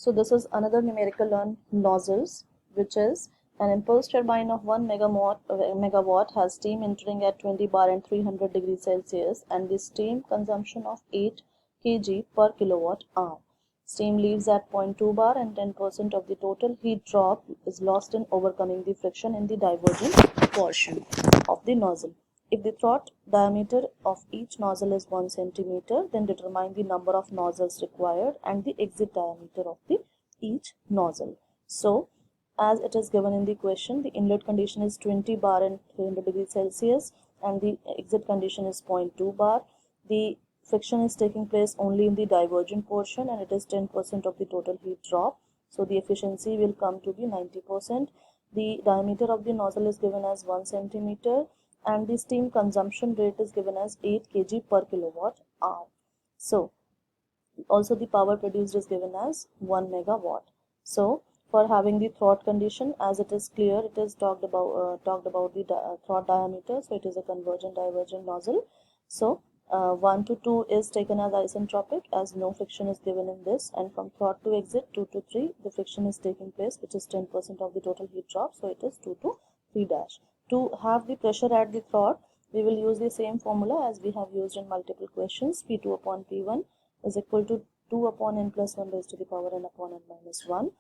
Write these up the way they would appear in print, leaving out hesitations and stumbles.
So this is another numerical on nozzles, which is an impulse turbine of 1 megawatt has steam entering at 20 bar and 300 degrees Celsius and the steam consumption of 8 kg per kilowatt hour. Steam leaves at 0.2 bar and 10% of the total heat drop is lost in overcoming the friction in the divergent portion of the nozzle. If the throat diameter of each nozzle is 1 centimeter, then determine the number of nozzles required and the exit diameter of each nozzle. So, as it is given in the question, the inlet condition is 20 bar and 300 degrees Celsius and the exit condition is 0.2 bar. The friction is taking place only in the divergent portion and it is 10% of the total heat drop. So the efficiency will come to be 90%. The diameter of the nozzle is given as 1 centimeter and the steam consumption rate is given as 8 kg per kilowatt hour. So also the power produced is given as 1 megawatt. So for having the throat condition, as it is clear, it is talked about the throat diameter. So it is a convergent divergent nozzle. So 1 to 2 is taken as isentropic, as no friction is given in this, and from throat to exit 2 to 3 the friction is taking place, which is 10% of the total heat drop. So it is 2 to 3 dash. To have the pressure at the throat, we will use the same formula as we have used in multiple questions. P2 upon P1 is equal to 2 upon n plus 1 raised to the power n upon n minus 1,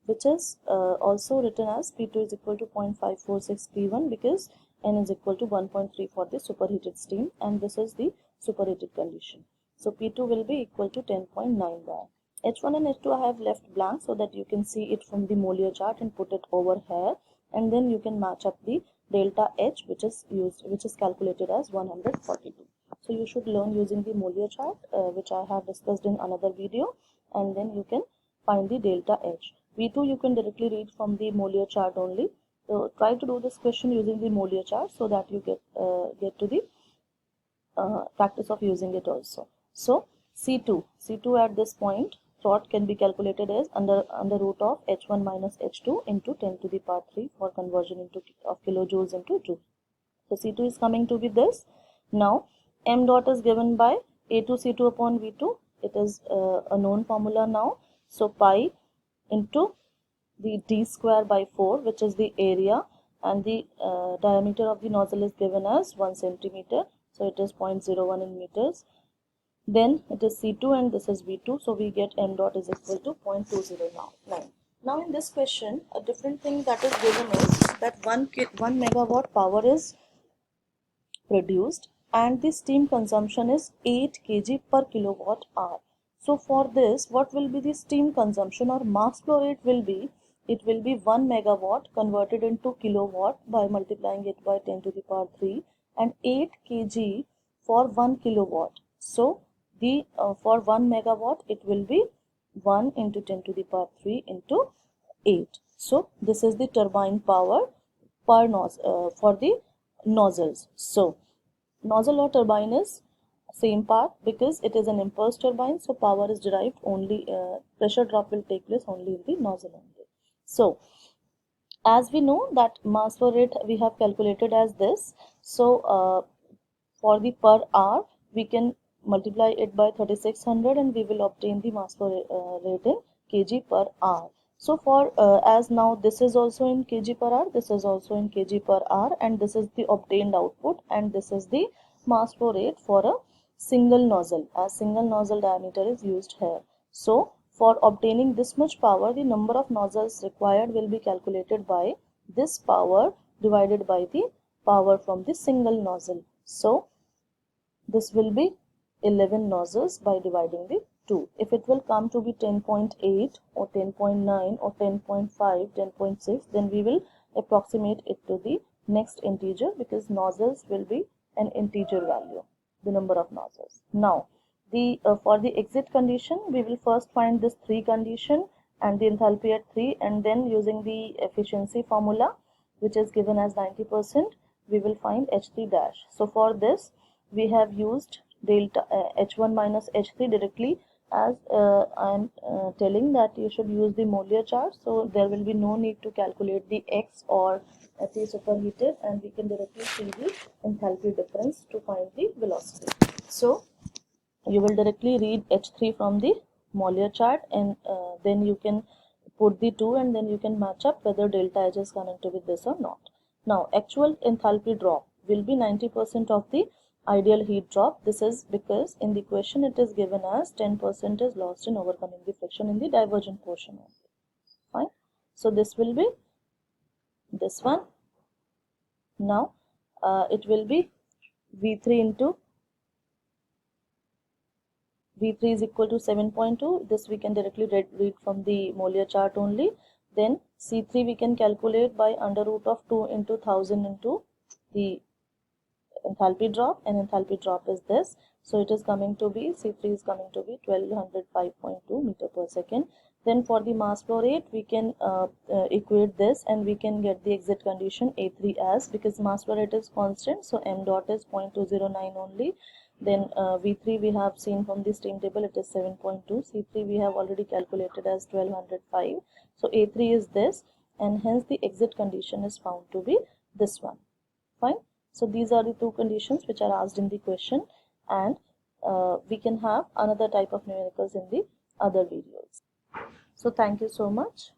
which is also written as P2 is equal to 0.546 P1 because n is equal to 1.3 for the superheated steam and this is the superheated condition. So P2 will be equal to 10.9 bar. H1 and H2 I have left blank so that you can see it from the Mollier chart and put it over here, and then you can match up the delta H which is calculated as 142. So you should learn using the Mollier chart which I have discussed in another video, and then you can find the delta H. V2 you can directly read from the Mollier chart only. So try to do this question using the Mollier chart so that you get to the practice of using it also. So C2 at this point, throat can be calculated as under root of H1 minus H2 into 10 to the power 3 for conversion into of kilojoules into joule. So C2 is coming to be this. Now m dot is given by A2C2 upon V2. It is a known formula now. So pi into the d square by 4, which is the area, and the diameter of the nozzle is given as 1 centimeter. So it is 0.01 in meters. Then it is C2 and this is V2. So we get m dot is equal to 0.209. Now in this question, a different thing that is given is that 1 megawatt power is produced and the steam consumption is 8 kg per kilowatt hour. So for this, what will be the steam consumption or mass flow rate will be? It will be 1 megawatt converted into kilowatt by multiplying it by 10 to the power 3 and 8 kg for 1 kilowatt. So the for 1 megawatt it will be 1 into 10 to the power 3 into 8. So this is the turbine power per nozzle for the nozzles. So nozzle or turbine is same part because it is an impulse turbine, so power is derived only, pressure drop will take place only in the nozzle only. So as we know that mass flow rate we have calculated as this. So for the per hour we can multiply it by 3600 and we will obtain the mass flow rate in kg per hour. So for as now this is also in kg per hour, this is also in kg per hour, and this is the obtained output, and this is the mass flow rate for a single nozzle, as single nozzle diameter is used here. So for obtaining this much power, the number of nozzles required will be calculated by this power divided by the power from the single nozzle. So this will be 11 nozzles by dividing the 2. If it will come to be 10.8 or 10.9 or 10.5, 10.6, then we will approximate it to the next integer because nozzles will be an integer value, the number of nozzles. Now, the for the exit condition, we will first find this 3 condition and the enthalpy at 3, and then using the efficiency formula, which is given as 90%, we will find H3 dash. So for this, we have used delta H1 minus H3 directly, as I am telling that you should use the Mollier chart, so there will be no need to calculate the X or T superheated, and we can directly see the enthalpy difference to find the velocity. So you will directly read H3 from the Mollier chart, and then you can put the two and then you can match up whether delta H is coming to be this or not. Now actual enthalpy drop will be 90% of the ideal heat drop. This is because in the question it is given as 10% is lost in overcoming the friction in the divergent portion only. Fine. So this will be this one. Now it will be V3 into V3 is equal to 7.2. This we can directly read from the Mollier chart only. Then C3 we can calculate by under root of 2 into 1000 into the enthalpy drop, and enthalpy drop is this. So it is coming to be, C3 is coming to be 1205.2 meter per second. Then for the mass flow rate, we can equate this and we can get the exit condition A3 as, because mass flow rate is constant, so m dot is 0.209 only. Then V3 we have seen from the steam table, it is 7.2. C3 we have already calculated as 1205. So A3 is this, and hence the exit condition is found to be this one. Fine. So these are the two conditions which are asked in the question, and we can have another type of numericals in the other videos. So thank you so much.